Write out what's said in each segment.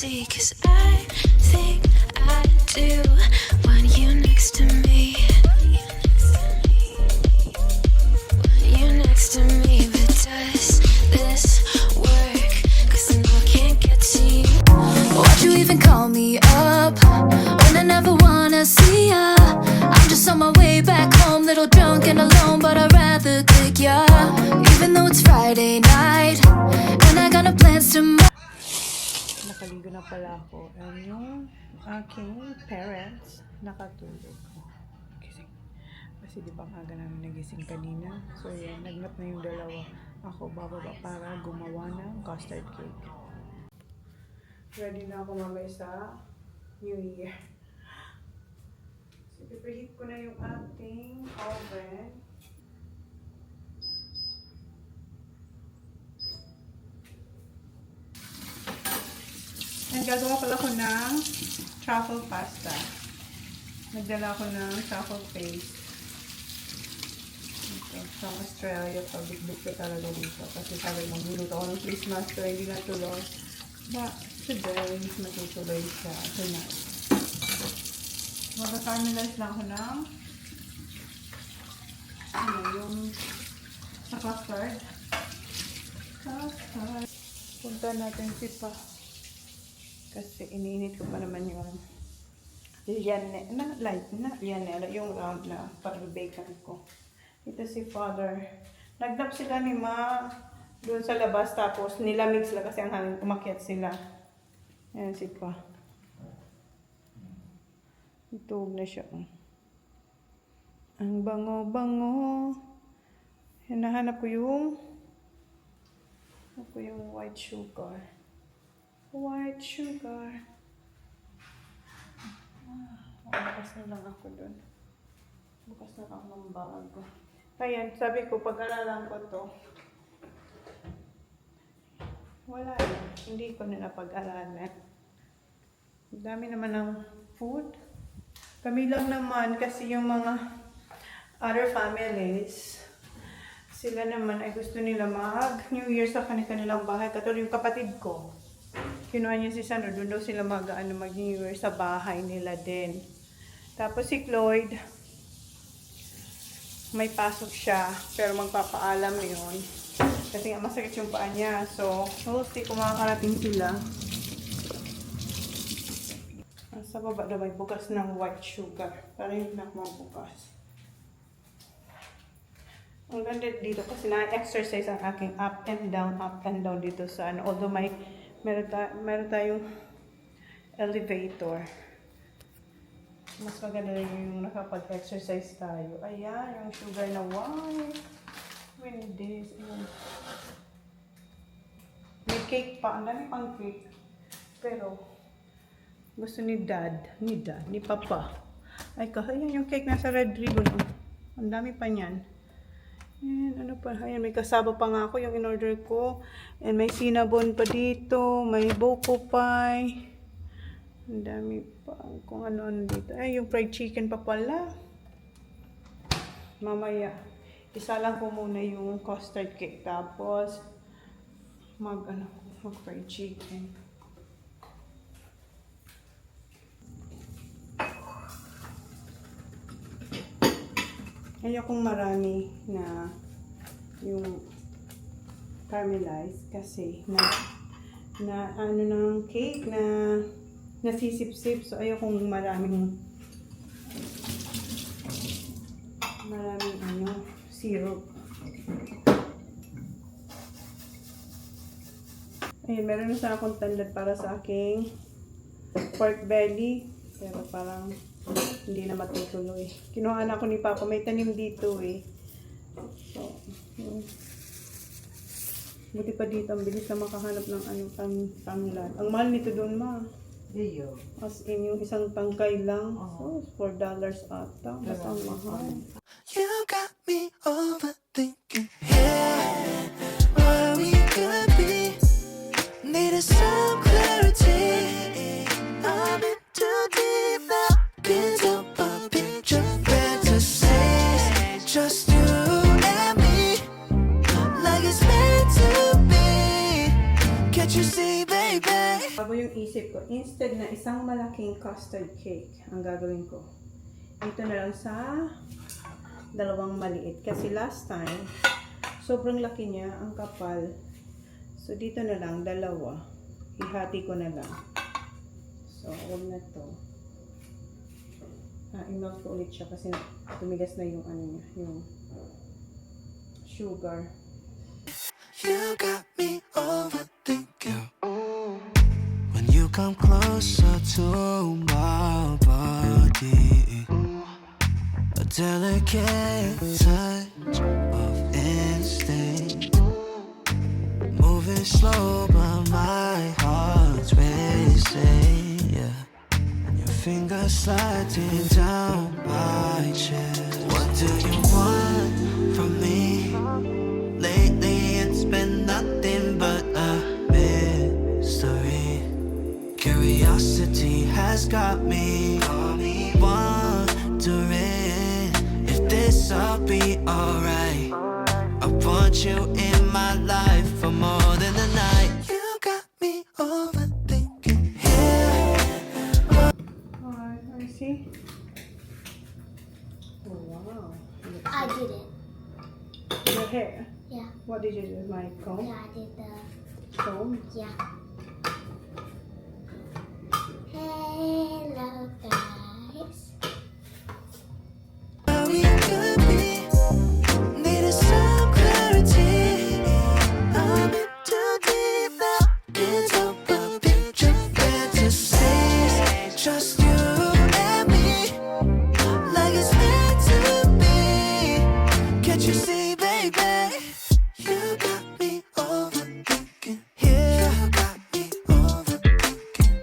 see, 'cause I think I do want you next to me. Want you next to me, but does this work? 'Cause I know I can't get to you. Why'd you even call me up when I never wanna see ya? I'm just on my way back home, little drunk and alone, but I'd rather click ya. Even though it's Friday night and I got no plans tomorrow. Nakaligo na pala ako. And yung aking parents nakatulog. Gising. Kasi di ba aga namin nagising kanina. So yan, nagnap na yung dalawa. Ako bababa para gumawa ng custard cake. Ready na ako mamaya sa New Year. So preheat ko na yung ating oven. And gagawa pala ko ng truffle pasta. Nagdala ko ng truffle paste. Ito, from Australia. Pabig-big ko talaga dito. Kasi sabi magluluto ako ng Christmas pero hindi natuloy. But today, matutuloy siya tonight. Mag-caramelize lang ako ng yung sa custard. Punta natin si Pa. Kasi iniinit ko pa naman yung lianela, yung round na pag-bacon ko. Ito si Father. Nagdap sila ni Ma doon sa labas, tapos nilamig sila kasi ang hangin, umakyat sila. Ayan si Pa. Itog na siya. Ang bango-bango. Hinahanap ko yung white sugar. White sugar. Bukas na lang ako dun. Bukas na lang ng bago. Ayan, sabi ko, pag-aralan ko to. Wala na. Hindi ko na napag-aralan. Dami naman ng food. Kami lang naman kasi yung mga other families, sila naman ay gusto nila mag-New Year sa kanilang bahay. Katulad yung kapatid ko. Kinuha niya si Sandro, doon daw sila mag-New Year sa bahay nila din. Tapos si Cloyd, may pasok siya, pero magpapaalam yun. Kasi nga masakit yung paa niya. So, we'll see kung makakarating sila. Sa baba daw may bukas ng white sugar. Para hindi na bukas. Ang ganda dito kasi na-exercise ang aking up and down dito sa ano. Although meron tayong elevator. Mas maganda yung nakapag-exercise tayo. Ayan, yung sugar na white. When this, may cake pa. Ang dami pang cake. Pero, gusto ni Papa. Ay, ayan yung cake nasa red ribbon. Ang dami pa niyan. And ano pa, ayan, may kasaba pa nga ako yung in-order ko. And may cinnamon pa dito, may buko pie. Ang dami pa kung ano-ano dito. Ay, yung fried chicken pa pala. Mamaya, isa lang ko muna yung custard cake. Tapos, mag fried chicken. Ayokong marami na yung caramelized kasi na ano ng cake na nasisip-sip. So ayokong maraming syrup. Ayun, meron na sana akong tanlad para sa aking pork belly. Pero parang hindi na matutuloy. Kinuha na ako ni Papa. May tanim dito eh. So, buti pa dito. Ang bilis na makahanap ng tanglad. Ang mahal nito doon, Ma. Iyo. As in, yung isang tangkay lang. So, $4 ata. Mas ang mahal. You got me overthinking here, where we could be. Needed some clarity. I'm in too deep now. Can't help but picture fantasies. Just you and me, like it's meant to be. Can't you see, baby? Bago nagbago yung isip ko. Instead na isang malaking custard cake ang gagawin ko. Ito na lang sa dalawang maliit. Kasi last time, sobrang laki niya, ang kapal. So, dito na lang, dalawa. Ihati ko na lang. So, huwag na to. I-melt ko ulit siya kasi tumigas na yung ano niya, yung sugar. You got me overthinking. When you come closer to my body, a delicate touch of instinct, moving slow but my heart's racing. Yeah, and your fingers sliding down my chest. What do you want from me? Lately it's been nothing but a mystery. Curiosity has got me wondering if this'll be alright. I want you in my life for more than a night. You got me overthinking. Yeah. Alright, I see. Oh, wow. I did it. Your hair. Yeah. What did you do? My comb? Yeah, I did the. Comb? Yeah. Hello, guys. Where we could be, needed some clarity. I'm in too deep now. Can't help but picture fantasies. Just you and me, like it's meant to be. Can't you see, baby? You got me overthinking. Yeah, you got me overthinking.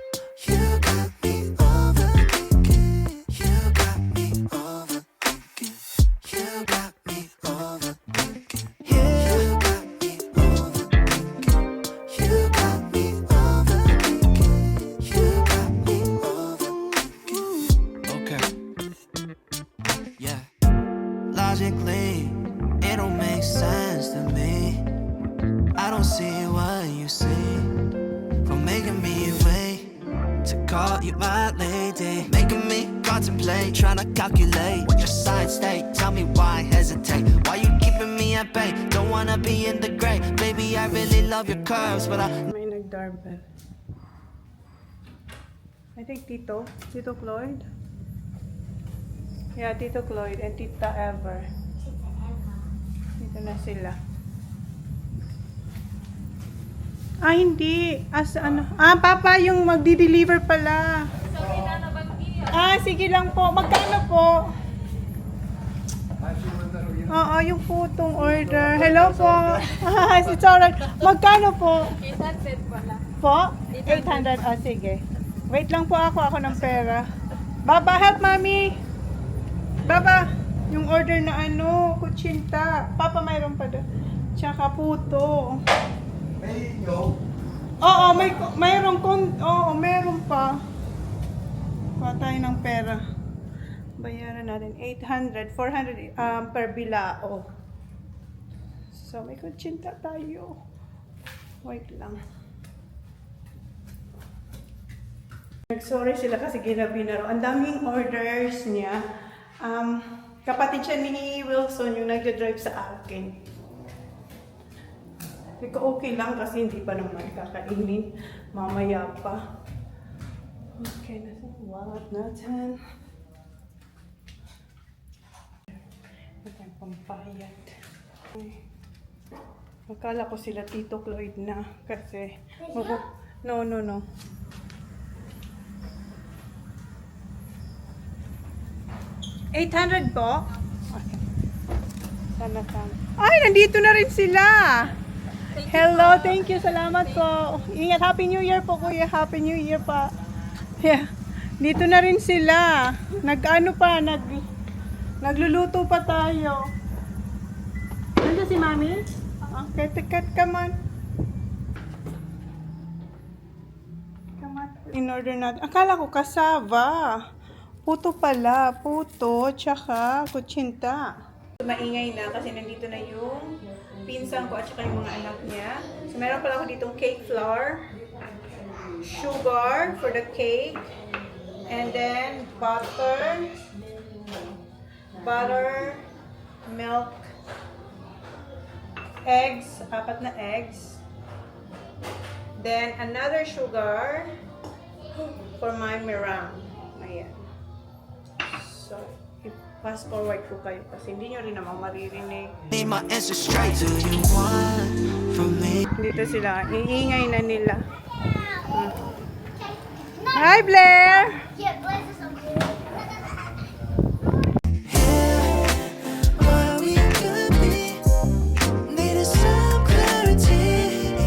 You got me overthinking. You got me overthinking. You got me overthinking. Yeah, you got me overthinking. You got me overthinking. You got me overthinking. Okay. Yeah. Logically, it don't make sense to me. I don't see what you see. For making me wait to call you my lady, making me contemplate, trying to calculate what your side state. Tell me why hesitate? Why you keeping me at bay? Don't wanna be in the gray. Baby, I really love your curves, but I May nag-doorbell. I think Tito Cloyd. Yeah, Tito Cloyd and Tita Ever. Dito na sila. Ah, hindi. Ano? Ah, Papa, yung magdi-deliver pala. Ah, sige lang po. Magkano po? Oo, yung putong order. Hello po. Ah, it's alright. Magkano po? 800 pala. Po? 800. Ah, sige. Wait lang po ako ng pera. Baba, help mami. Baba, yung order na ano, kutsinta. Papa, mayroon pa doon. Tsaka puto. Oo, mayroon pa. Kuha tayo ng pera. Bayaran natin 800, 400 per bilao. So, may kutsinta tayo. Wait lang. Nag-sorry sila kasi ginabi na raw. Ang daming orders niya. Kapatid siya ni Wilson yung nagdadrive sa akin. Hindi ko okay lang kasi hindi pa naman kakainin. Mamaya pa. Okay, nasa wallet natin. Ito yung pampayat. Akala ko sila Tito Cloyd na kasi... No. 800 po? Okay. Sana. Ay, nandito na rin sila! Hello, thank you. Salamat po. Ingat. Happy New Year po, kuya. Happy New Year pa. Yeah. Dito na rin sila. Nagluluto pa tayo. Nandiyan si Mami? Okay, come on. In order natin. Akala ko kasava. Puto pala. Puto, tsaka kutsinta. Maingay na kasi nandito na yung pinsan ko at saka yung mga anak niya. So, meron pala ako ditong cake flour. sugar for the cake, and then butter, milk, eggs, 4 na eggs, then another sugar for my meringue. Ayan. So, i-fast forward ko kayo kasi hindi nyo rin naman maririnig. Need my answer straight. Do you want from me? Dito sila, iingay na nila. Hi, Blair! Yeah, Blaze is so good. Where we could be, needed some clarity.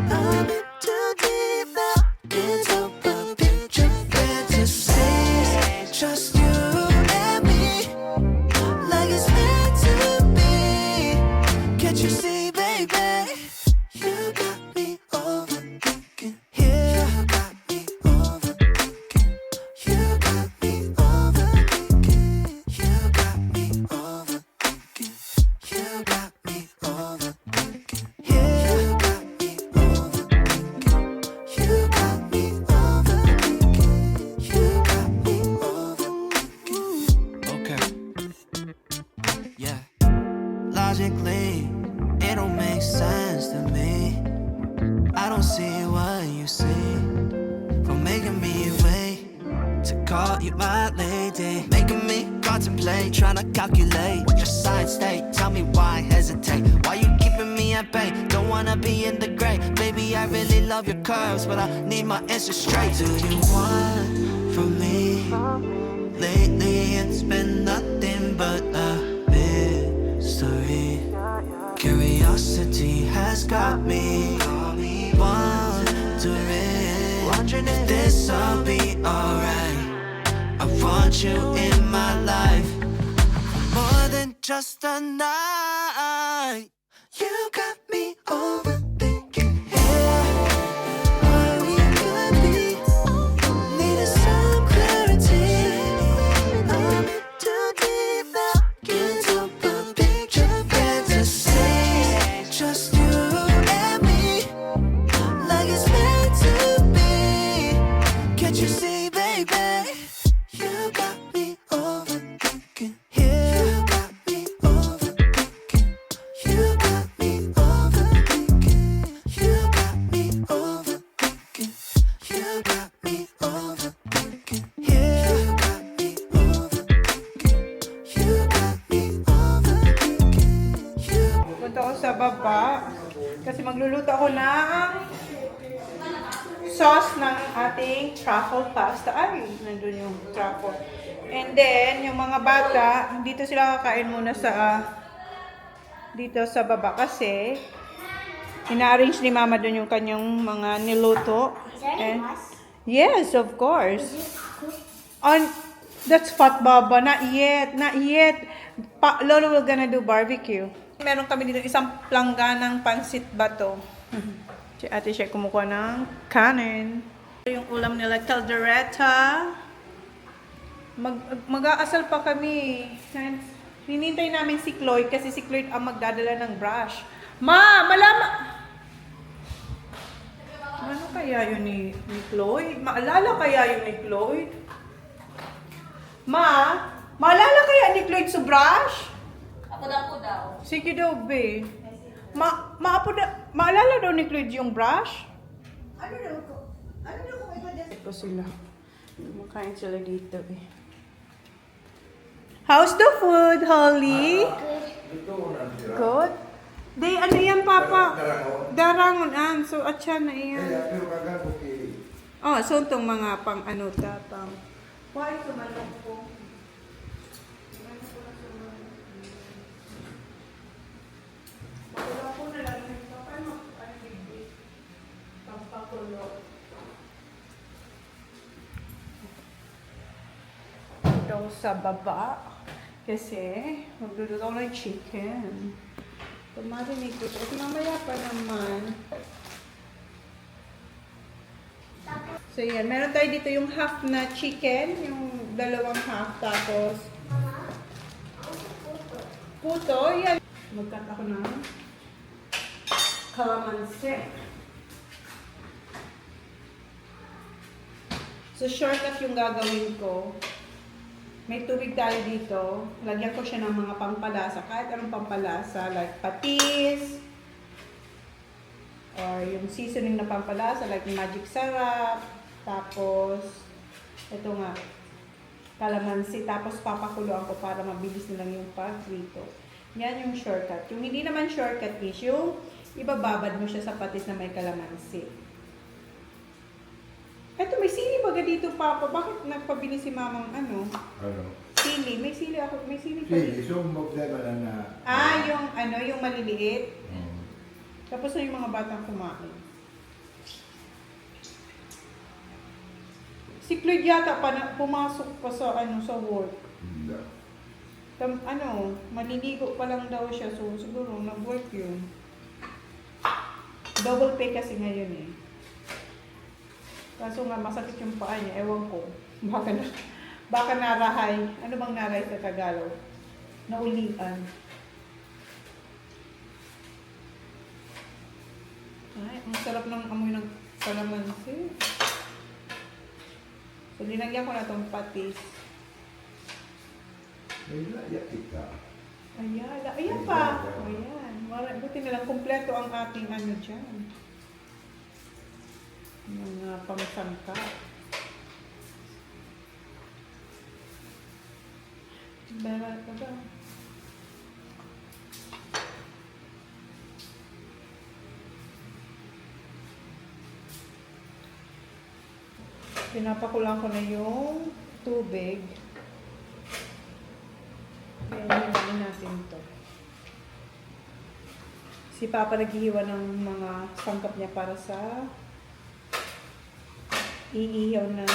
I'm in too deep now. Can't help but picture fantasies. Just you and me, like it's meant to be. Can't you see, baby? You got me overthinking. Yeah, you got me overthinking. You got me overthinking. You got me overthinking. You got me overthinking. Yeah, you got me overthinking. You got me overthinking. You got me overthinking. Okay. Yeah. Logically, it don't make sense to me. I don't see what you see. For making me wait to call you my lady, making me contemplate, trying to calculate what your side state. Tell me why hesitate? Why you keeping me at bay? Don't wanna be in the gray. Baby, I really love your curves, but I need my answer straight. Do you want from me? Lately, it's been nothing but a mystery. Curiosity has got me wondering if this'll be alright. I want you in my life more than just a night. You got me overthinking. Yeah, where we could be, needed some clarity. I'm in too deep now. Can't help but picture fantasies. Just you and me, like it's meant to be. Can't you see, baby? You got me overthinking. Yeah, you got me overthinking. You got me overthinking. You got me overthinking. You got me overthinking. Yeah, you got me overthinking. You got me overthinking. Punta ako sa baba kasi magluluto ako ng sauce ng ating truffle pasta. Ay, nandun yung truffle. And then, yung mga bata, dito sila kakain muna sa dito sa baba kasi ina-arrange ni Mama dun yung kanyang mga niluto. Is there any And sauce? yes, of course. On that's fat baba, not yet. Lolo will gonna do barbecue. Meron kami dito isang plangganang pansit bato. Si Ate siya kumukuha ng kanin. Yung ulam nila, caldereta. Mag-aasal pa kami. Hinintay namin si Chloe kasi si Chloe ang magdadala ng brush. Ma! Ano kaya yun ni Chloe? Maalala kaya yun ni Chloe? Maalala kaya ni Chloe sa brush? Ako daw. Sige daw, be. Maalala daw ni Chloe yung brush? Ano daw kung ito sila? Kumakain sila dito eh. How's the food, Holly? Good. Day, ano yan, Papa? Darangon. So, atya na yan. Oh, so itong mga pang ano pang... Why sumanok po? Wala po na lang ito. Paano bigbi? Pampakulo. Ito sa baba. Kasi, magluluto ako ng chicken. Tumarinig ko. At mamaya pa naman. So, yan. Meron tayo dito yung half na chicken. Yung dalawang half. Tapos, puto. Yan. Magkat ako ng kalamansi. So, shortcut yung gagawin ko. May tubig tayo dito. Lagyan ko siya ng mga pampalasa. Kahit anong pampalasa, like patis, or yung seasoning na pampalasa, like magic sarap. Tapos, ito nga, calamansi. Tapos, papakuluan ko para mabilis na lang yung pag-prito. Yan yung shortcut. Yung hindi naman shortcut is yung ibababad mo siya sa patis na may calamansi. Eto, may sili baga dito, Papa. Bakit nagpabili si Mamang ano? Ano? Sili. May sili ako. May sili pa Sige, dito. so problema na Yung ano, yung maliliit. Hmm. Tapos na yung mga batang kumain. Si Claude yata pumasok pa sa ano sa work. Hindi. Maliligo pa lang daw siya. So, siguro nag-work yun. Double pay kasi ngayon eh. Kaso nga, masakit yung paa niya. Ewan ko. Baka narahay. Ano bang narahay sa Tagalog? Naulian. Ay, ang sarap ng amoy ng calamansi. So, linagyan ko na itong patis. May laya kita. Ayan pa. Ayan. Buti na lang, kumpleto ang ating ano dyan. Mga pangsangka. Bara ka ba? Pinapakulang ko na yung tubig. Kaya hiwain natin to. Si Papa naghihiwa ng mga sangkap niya para sa iihaw na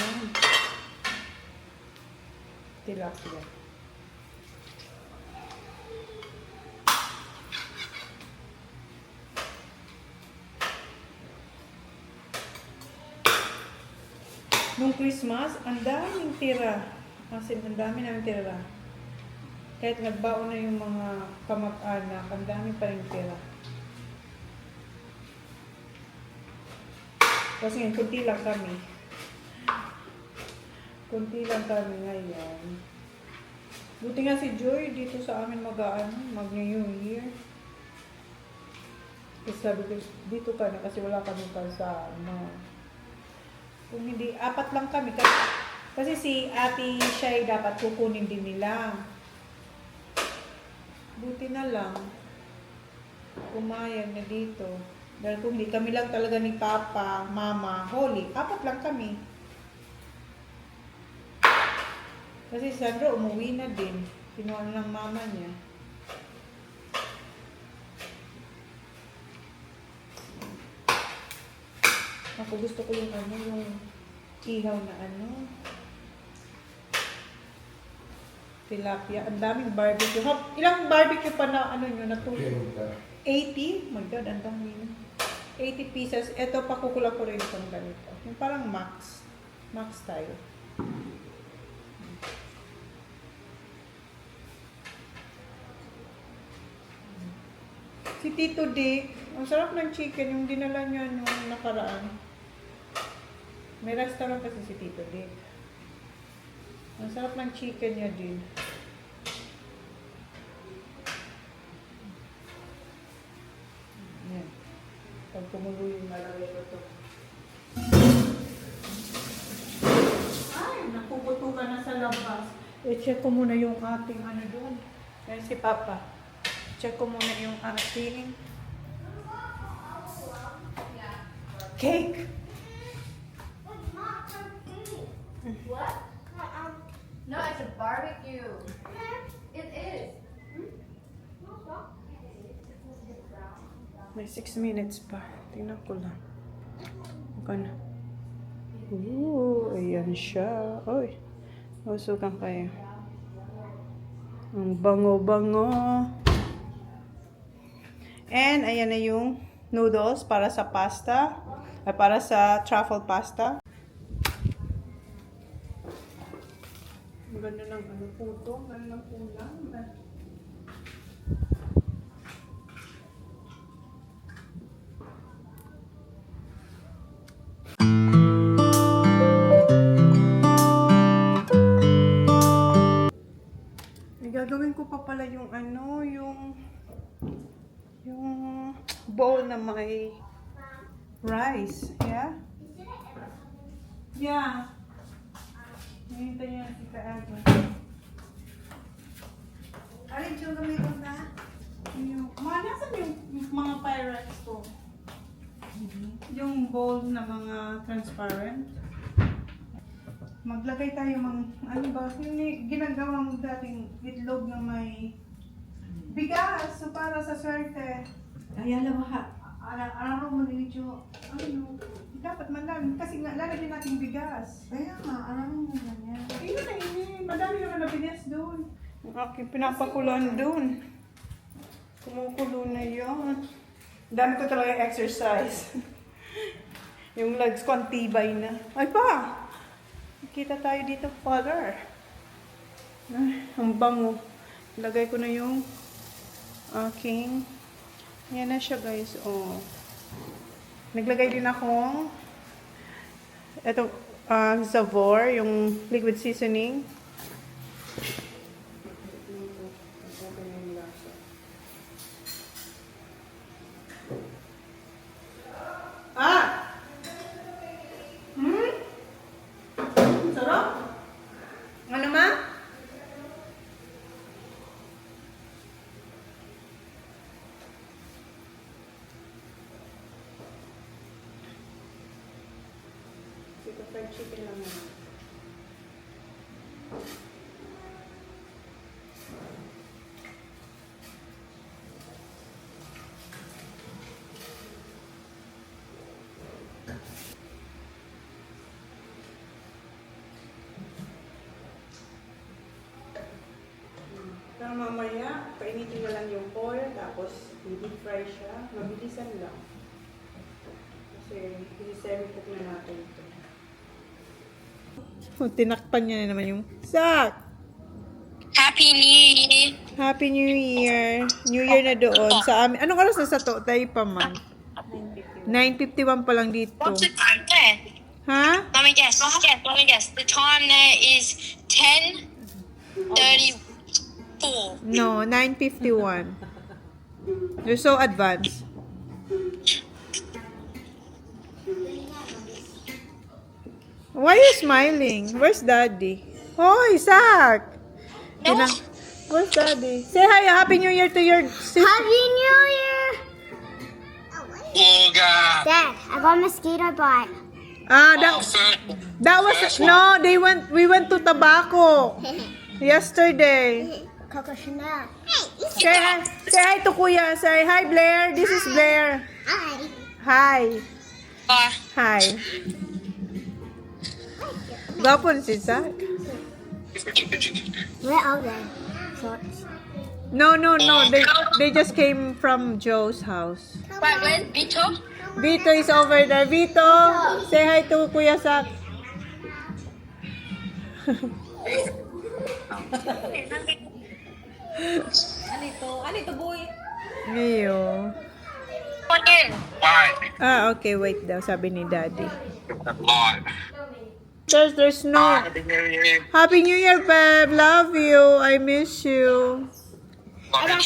tilapia. Nung Christmas, ang daming tira. As in, ang dami namin tira. Kahit nagbaon na yung mga kamag-anak, ang dami pa rin tira. Kasi yun, kunti lang kami. Kunti lang kami ngayon. Buti nga si Joy dito sa amin mag-New Year. Kasi sabi ko, dito ka na kasi wala kami kasama. Kung hindi, 4 lang kami. Kasi si Ate Shai dapat kukunin din nila. Buti na lang. Pumayag na dito. Dahil kung hindi, kami lang talaga ni Papa, Mama, Holly. 4 lang kami. Kasi si Sandro umuwi na din. Kinuha na ng mama niya. Ako gusto ko yung yung ihaw na tilapia. Ang daming barbecue. Ilang barbecue pa na nyo natulog? 80? My God, ang dami na. 80 pieces. Ito, pakukulang ko rin itong ganito. Yung parang max. Max style. Si Tito Dick, ang sarap ng chicken, yung dinala niya nung nakaraan. May restaurant kasi si Tito Dick. Ang sarap ng chicken niya din. Yan. Pag kumulo yung malalay ko to. Ay, nakukuto ka na sa labas. I-check ko muna yung ating doon. Yan si Papa. Check ko muna yung ating cake. What? No, it's a barbecue. It is. May 6 minutes pa. Tingnan ko lang. Okay na. Ooh, ayan siya. Oy, masukan kayo. Ang bango-bango. And ayan na yung noodles para sa pasta. Para sa truffle pasta. Ang ganda ng puto. Ang ganda ng ulam. pala yung bowl na may rice. Yeah? Yeah. Hinihintay niya si Kaaga. Alin yung gamitin na? Nasan yung mga Pyrex ko? Yung bowl na mga transparent. Maglagay tayo ano ba? Yung ginagawa mo dating itlog na may bigas. So para sa swerte. Ay, alam mo ha. Araw mo din ito. Dapat man lang. Kasi nga, lalagyan natin bigas. Kaya nga, araw mo ganyan. Ayun na yun. Madami naman na bigas doon. Ang aking pinapakulan doon. Kumukulo na yun. Dami ko talaga exercise. Yung legs ko, ang tibay na. Ay pa! Kita tayo dito, father. Ay, ang bango. Lagay ko na yung aking... Yan na siya, guys. Oh. Naglagay din akong ito, Zavor, yung liquid seasoning. Ah! Sarap? Ano ma? Ito fried chicken lang naman. Pero mamaya, painitin na lang yung oil, tapos i-deep fry siya. Mabilisan lang. Kasi i-semi-cook na natin ito. Tinakpan niya na naman yung Zach! Happy New Year. Happy New Year! New Year na doon sa amin. Anong oras na sa to? Tayo pa man. 9:51 pa lang dito. What's the time there? Ha? Let me guess. The time there is 10:34. No, 9:51. You're so advanced. Why are you smiling? Where's Daddy? Hoy, Zach! No. Where's Daddy? Say hi, Happy New Year to your sister. Happy New Year! Dad, I got a mosquito bite. That was no. We went to Tabaco yesterday. Coco Chanel. Say hi to Kuya. Say hi, Blair. This is Blair. Hi. Hi. Bye. Hi. Gapon si Zach. Where are they? Shorts. No. They just came from Joe's house. Wait, where's Vito? Vito is over there. Vito, say hi to Kuya Zach. Anito boy? Ngayon. Again. Okay, wait daw, sabi ni Daddy. There's no... Happy New Year, babe. Love you. I miss you. Hey,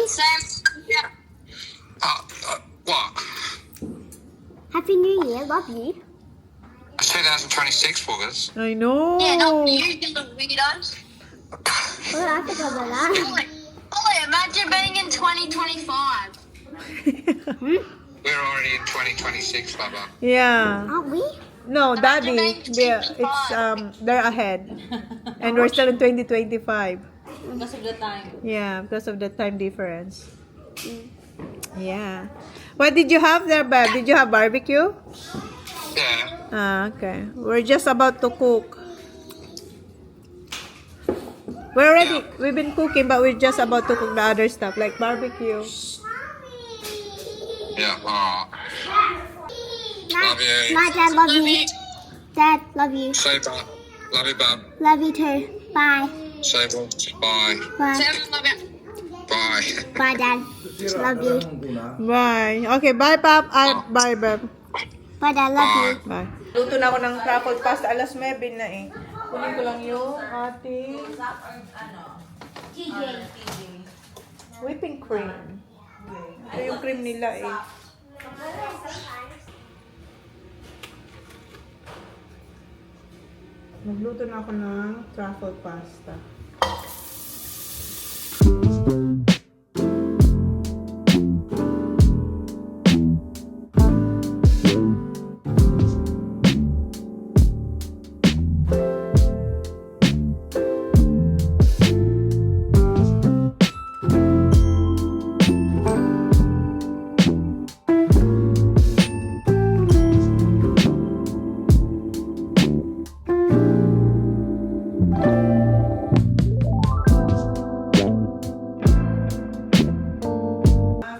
Sam. Yeah. What? Happy New Year. Love you. 2026 for us. I know. Yeah, not you, you little weirdos. What do I have to go with that? Ollie, imagine being in 2025. We're already in 2026, Baba. Yeah. Aren't we? No, Daddy. They're ahead. And we're still in 2025. Because of the time. Yeah, because of the time difference. Yeah. What did you have there, babe? Did you have barbecue? Yeah. Okay. We're just about to cook. We've been cooking, but we're just about to cook the other stuff, like barbecue. Yeah. Love you. My dad, love you. Dad, love you. Say bye. Love you, Bub. Love you too. Bye. Say bye. Bye. Sam, love you. Bye. Bye, Dad. Love you. Bye. Okay, bye, Pop. Bye, babe. Bye, Dad. Love you. Bye. Luto na ako ng truffle pasta. Alas 9 na eh. Kunin ko lang yung ating Whipping cream. Ito yung cream nila eh. Magluto na ako ng truffle pasta.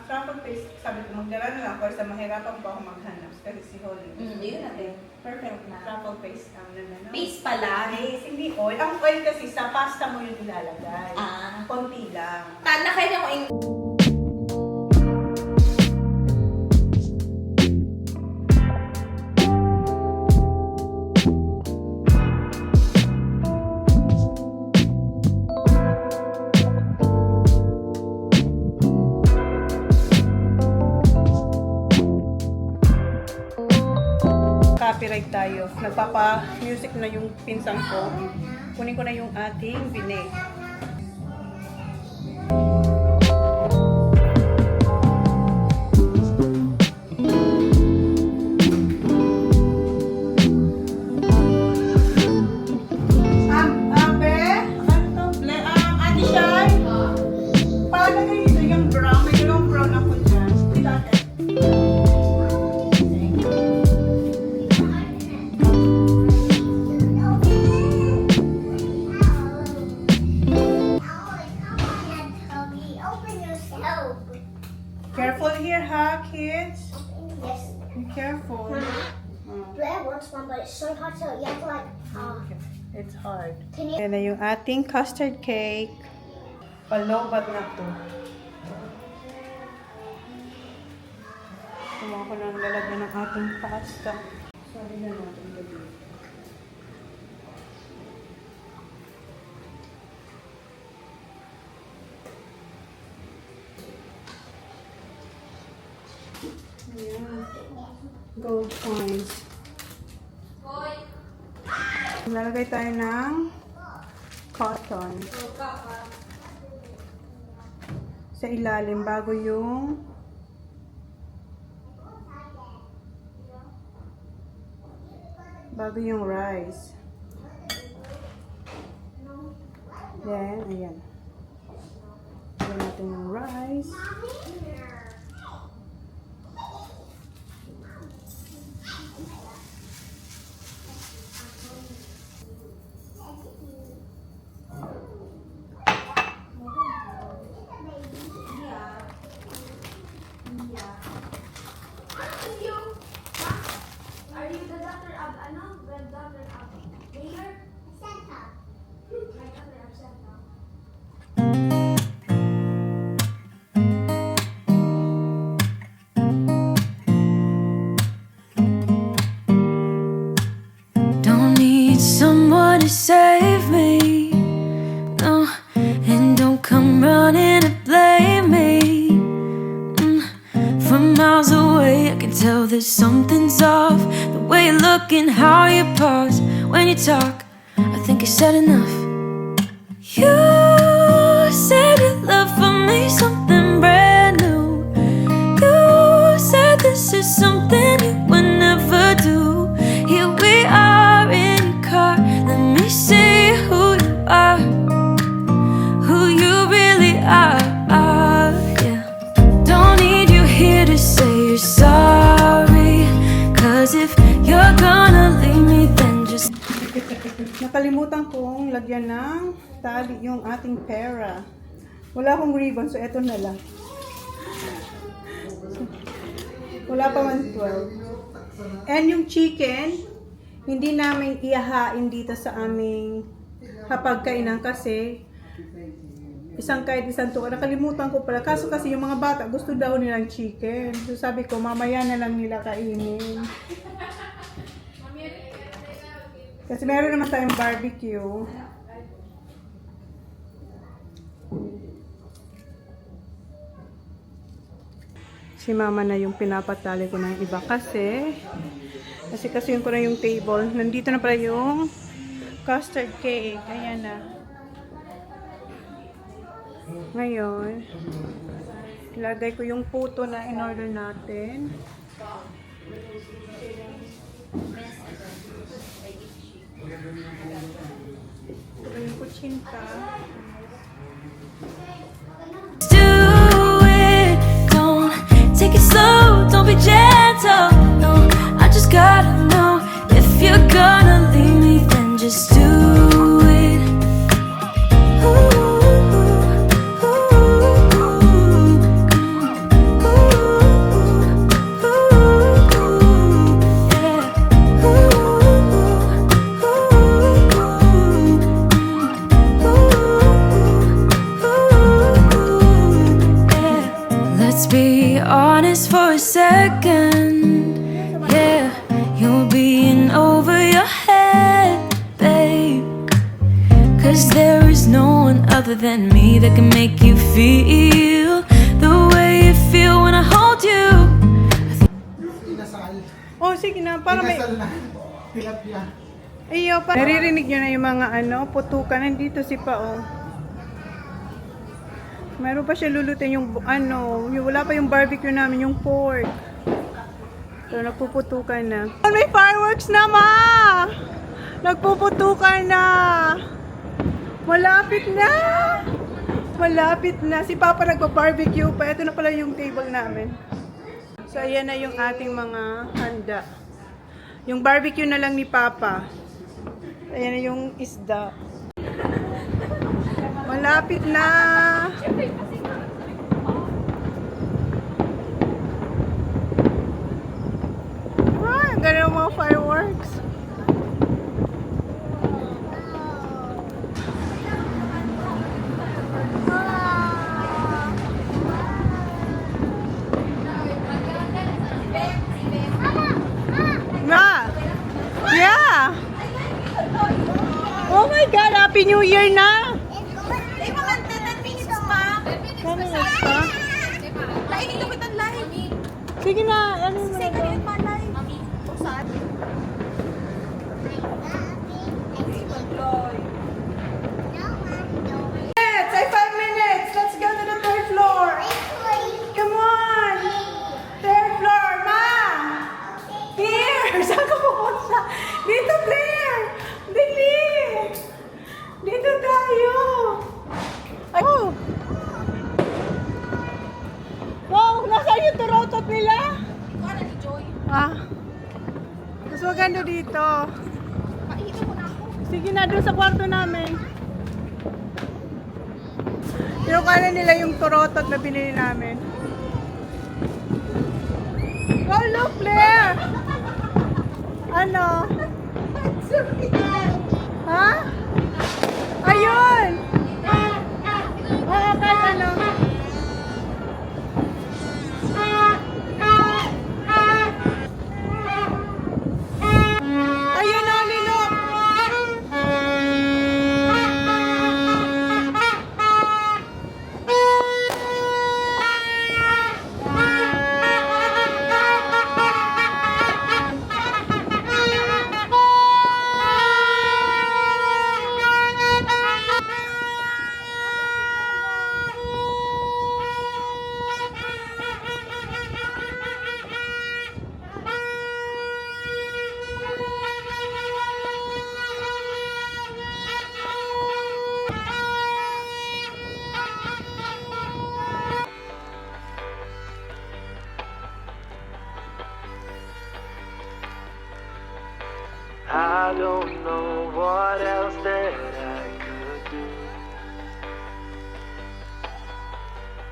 Truffle paste, sabi ko, magdala na lang ako sa mahirapan pa ako maghanap kasi si Holly. Yun natin. Perfect na. Truffle paste ang naman. Paste pala. Paste, hindi oil. Ang oil kasi sa pasta mo yung ilalagay. Ah. Konti lang. Tana kayo mo in... Copyright tayo. Nagpapa-music na yung pinsan ko. Kunin ko na yung ating binig. Abe? Ano to? Ate Shai? Paano ganito yung brown? May dalawang brown ako dyan. Dito ate. Careful here, ha, kids? Yes. Be careful. Blair wants one, but it's so hard to, you have to like, Okay. It's hard. can you? Yan na yung ating custard cake. Palobat na to. Kumuha ko ng lalagyan ng ating pasta. Sorry na natin gabi. Ayan. Gold coins. Lalagay tayo ng cotton sa ilalim bago yung rice. Then, ayan. Lagyan natin yung rice. Are you the daughter of ano? The daughter of Mayor? Santa. My daughter of Santa. Don't need someone to save me, no, and don't come running to blame me. From miles away, I can tell that something's off. The way you look and how you pause when you talk, I think I said enough. You said your love for me something brand new. You said this is something you would never do. Here we are in your car. Let me see who you are, who you really are. Yeah. Don't need you here to say you're sorry, 'cause if you're gonna leave me, then just Nakalimutan kong lagyan ng tali yung ating pera. Wala akong ribbon, so eto na lang. Wala pa man 12. And yung chicken, hindi namin ihahain dito sa aming hapagkainan kasi kahit isang tuka. Nakalimutan ko pala. Kaso kasi yung mga bata gusto daw nilang chicken. So sabi ko, mamaya na lang nila kainin. Kasi meron naman tayong barbecue. Si mama na yung pinapatali ko ng iba kasi yun ko na yung table. Nandito na pala yung custard cake. Ayan na. Ngayon, ilagay ko yung puto na in-order natin. Ito yung kutsinta. Do it. Don't take it slow. Don't be gentle. No, I just gotta know if you're gonna leave me, then just do it. Ooh, ooh, ooh, yeah. Let's be honest for a second. Yeah, you're being over your head, babe. 'Cause there is no one other than me that can make you feel the way you feel when I hold you. Oh, sige na. Para may... na. Tilapia. Iyo, pa. Naririnig nyo na yung mga putukan. Nandito si Pao. Meron pa siya lulutin yung wala pa yung barbecue namin, yung pork. So, nagpuputukan na. May fireworks na, ma! Nagpuputukan na! Malapit na! Malapit na. Si Papa nagpa-barbecue pa. Ito na pala yung table namin. So, ayan na yung ating mga handa. Yung barbecue na lang ni Papa. Ayan na yung isda. Malapit na! Wow, ang ganda ng mga fireworks. Ma! Yeah! Oh my God! Happy New Year na! Sige na, ano mo na ito? Minutes! Ay, 5 minutes! Let's go to the third floor! Come on! Third floor, ma! Here! Saan ka pupunta? Dito, Claire! Dili! Dito tayo! Ay, oh! Wow! Nasaan yung turotot nila? Ikaw na ni Joy. Ah. Mas maganda dito. Paihito mo na ako. Sige na, doon sa kwarto namin. Tinukanan nila yung turotot na binili namin. Oh, look, Claire! Ano? Ha? Ayun! Oo, kahit ano. Ayun na, Lilo! I don't know what else that I could do.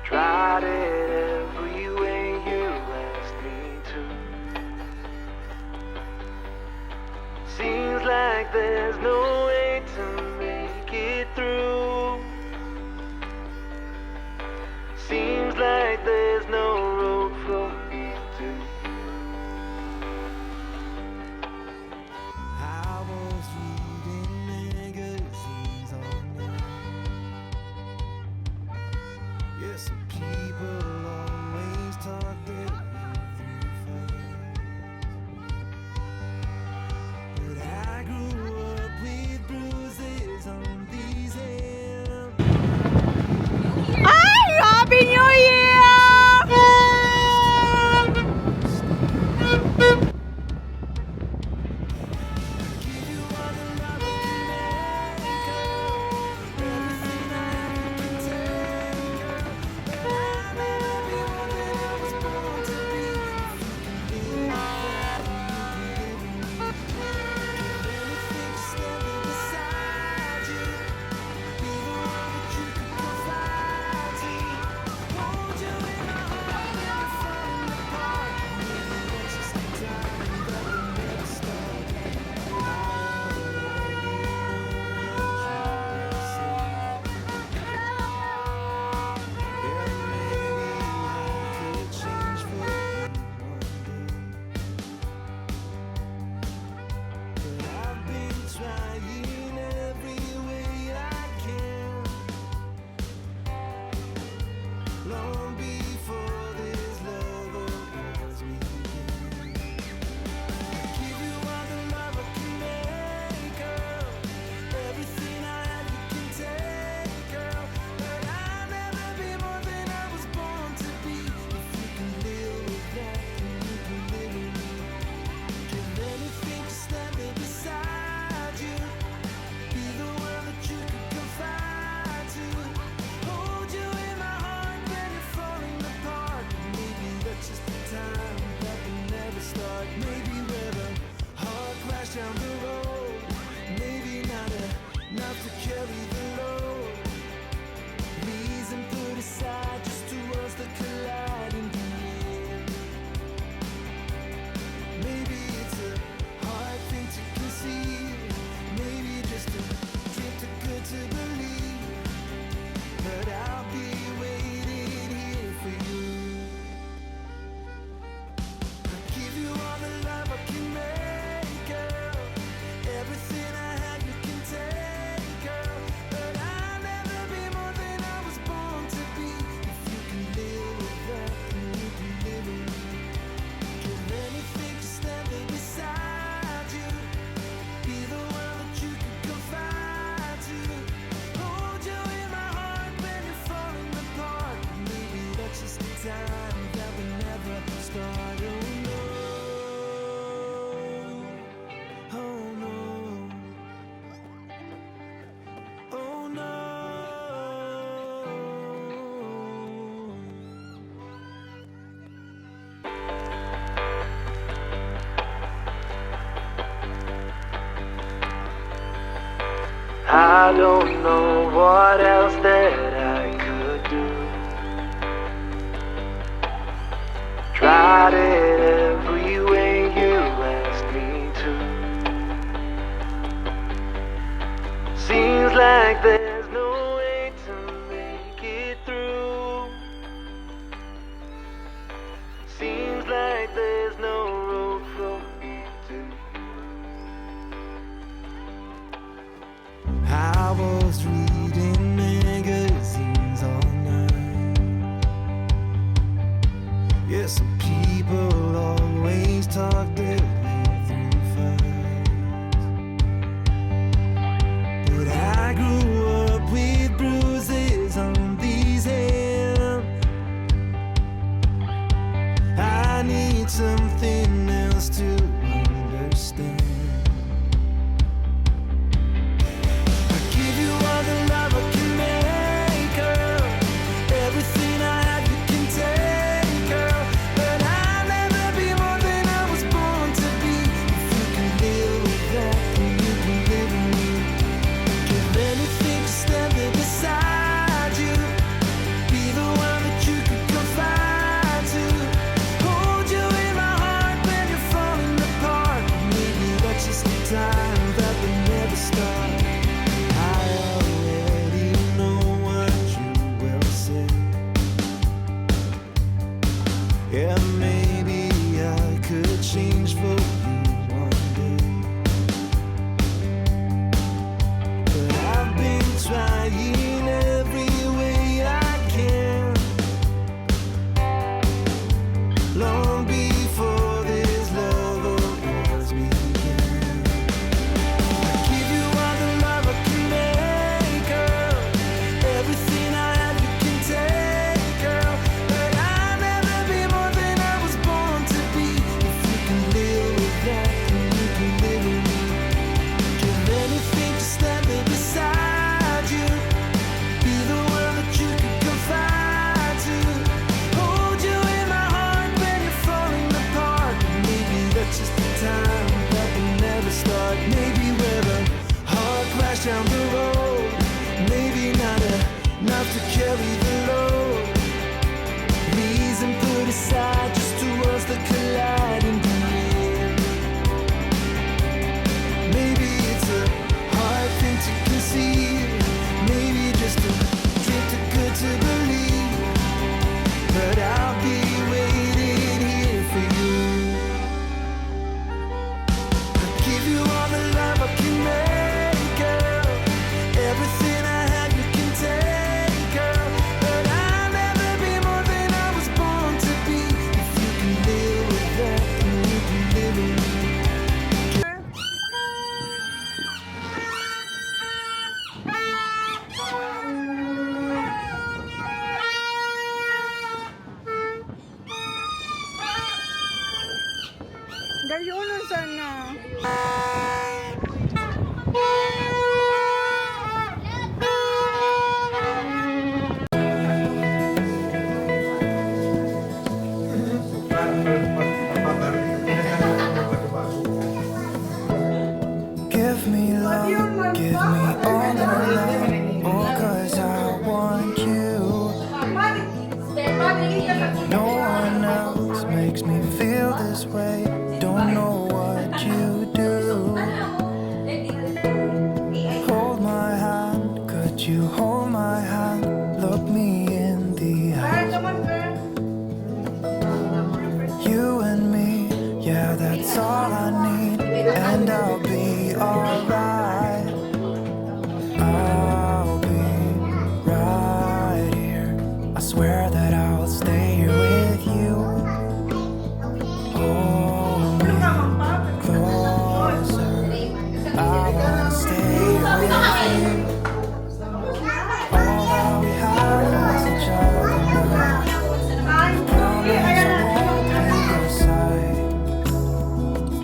Tried it every way you asked me to. Seems like there's no way to make it through. Seems like there's no road for me to. I was reading magazines all night. Yeah, some people always talk that I don't know what else that I could do. Tried it every way you asked me to. Seems like there's no way to make it through. Seems like there's no road from me to you. I was reading magazines all night. Yeah, some people always talk their way through fights, but I grew up with bruises on these hands. I need something else to understand. I give you all the love I can make, girl. Everything I have you can take, girl. But I'll never be more than I was born to be. If you can live with that, then you can live with me. Give anything to stand there beside you. Be the one that you could confide to. Hold you in my heart when you're falling apart. Maybe that's just the time that will never start. I already know what you will say. Yeah, maybe I could change for you one day. But I've been trying every way I can. Long before this love of yours began. I give you all the love I can make, girl. Everything I have you can take, girl. But I'll never be more than I was born to be. If you can live with that, then you can live with me. Give anything to stand there beside you. Be the one that you could confide to. Hold you in my heart when you're falling apart. Maybe that's just the time that will never start. Maybe we're a hard crash down the road. Maybe not enough to carry the load. Reason put aside, just two worlds that collide in the end. Maybe it's a hard thing to conceive. Maybe just a dream too good to believe. But I'll be waiting here for you. I give you all the love I can make, girl. Everything I have you can take, girl. But I'll never be more than I was born to be. If you can live with that, then you can live with me. Gayunon sana. Give me love, give me all your love, all 'cause I want you. No one else makes me feel this way. Don't know what you do. Hold my hand, could you hold my hand? Look me in the eye. You and me, yeah, that's all I need, and I'll be alright. I'll be right here. I swear that I'll stay here with you. Hold me closer. I wanna stay with you. All that we have is each other now. Promise I won't leave your side.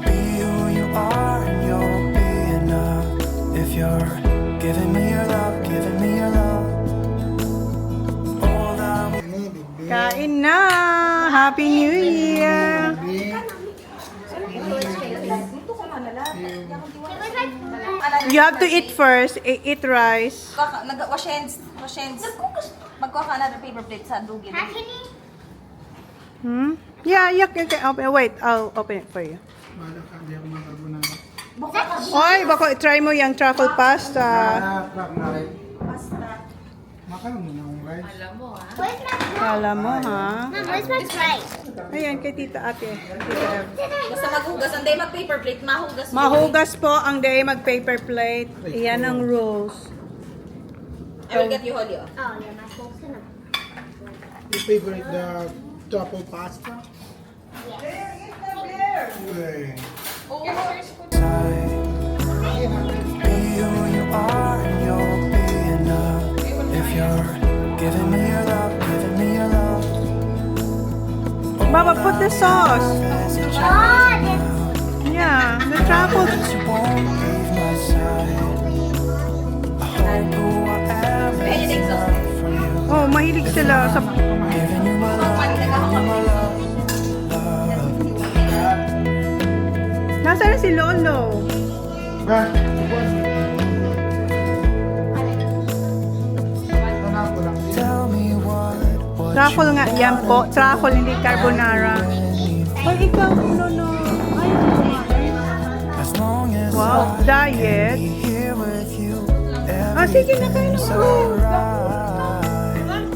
Be who you are and you'll be enough. If you're giving me your love, giving me your love. All that we Kain na! Happy New Year! You have to eat first. Eat rice. Wash hands. Magkuha ka another paper plate sa dugin. Hmm? Yeah, you can open. Wait, I'll open it for you. Wala ka, di ako makarbonara. Oy, bako try mo yung truffle pasta. Crap na rin. Makaroon mo na akong rice. Kala mo, ha? Mom, where's my rice? Ayan, kay Tita Ate. Tita Ev. Basta maghugas. Ang day mag-paper plate, mahugas. Mahugas po ang day mag-paper plate. Iyan ang rules. I will get you, Holly. Oh, yeah, my folks gonna. Your favorite, the truffle pasta? Hey. Oh, Be who you are and you'll be enough. If you're giving me your love, giving me your love. Baba, put the sauce. Yeah, the truffle. You won't leave my side. I hope who I am is enough for you. Oh, mahilig sila sa... Giving you my love, giving you my love. Nasaan si Lolo? Tell me what Truffle nga, yan po. Truffle, hindi carbonara. Ay, ikaw, Lolo. Ay, as long as wow, diet. here with you. Ah, sige na kayo na. Right.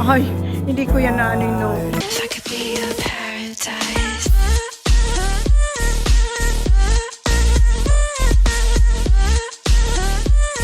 Ay, hindi ko yan na ano.